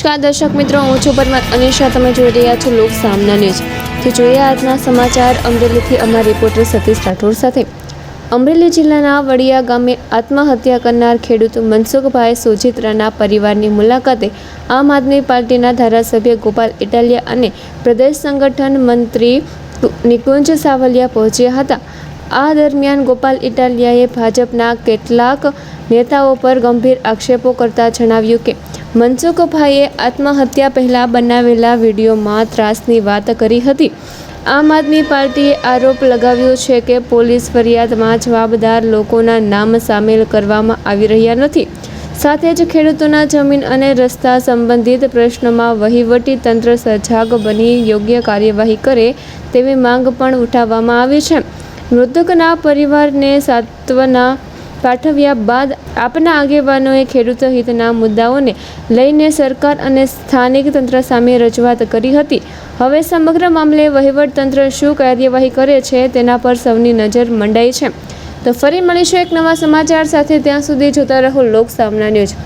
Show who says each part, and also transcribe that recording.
Speaker 1: નમસ્કાર દર્શક મિત્રો, હું છું પરમાર અનિશા. તમે જોઈ રહ્યા છો લોક સામના ન્યૂઝ. તો જોઈએ આજના સમાચાર અમરેલીથી અમારા રિપોર્ટર સતીશ રાઠોડ સાથે. અમરેલી જિલ્લાના વડિયા ગામે આત્મહત્યા કરનાર ખેડૂત મનસુખભાઈ સોજીત્રાના પરિવારની મુલાકાતે આમ આદમી પાર્ટીના ધારાસભ્ય ગોપાલ ઇટાલિયા અને પ્રદેશ સંગઠન મંત્રી નિકુંજ સાવલિયા પહોંચ્યા હતા. આ દરમિયાન ગોપાલ ઇટાલિયાએ ભાજપના કેટલાક નેતાઓ પર ગંભીર આક્ષેપો કરતા જણાવ્યું કે મનસુખભાઈએ આત્મહત્યા પહેલાં બનાવેલા વિડીયોમાં ત્રાસની વાત કરી હતી. આમ આદમી પાર્ટીએ આરોપ લગાવ્યો છે કે પોલીસ ફરિયાદમાં જવાબદાર લોકોના નામ સામેલ કરવામાં આવી રહ્યા નથી. સાથે જ ખેડૂતોના જમીન અને રસ્તા સંબંધિત પ્રશ્નોમાં વહીવટી તંત્ર સજાગ બની યોગ્ય કાર્યવાહી કરે તેવી માંગ પણ ઉઠાવવામાં આવી છે. મૃતકના પરિવારને સાંત્વના પાઠવ્યા બાદ આપના આગેવાનોએ ખેડૂત હિતના મુદ્દાઓને લઈને સરકાર અને સ્થાનિક તંત્ર સામે રજૂઆત કરી હતી. હવે સમગ્ર મામલે વહીવટતંત્ર શું કાર્યવાહી કરે છે તેના પર સૌની નજર મંડાઈ છે. તો ફરી મળીશું એક નવા સમાચાર સાથે. ત્યાં સુધી જોતા રહો લોક સામના ન્યૂઝ.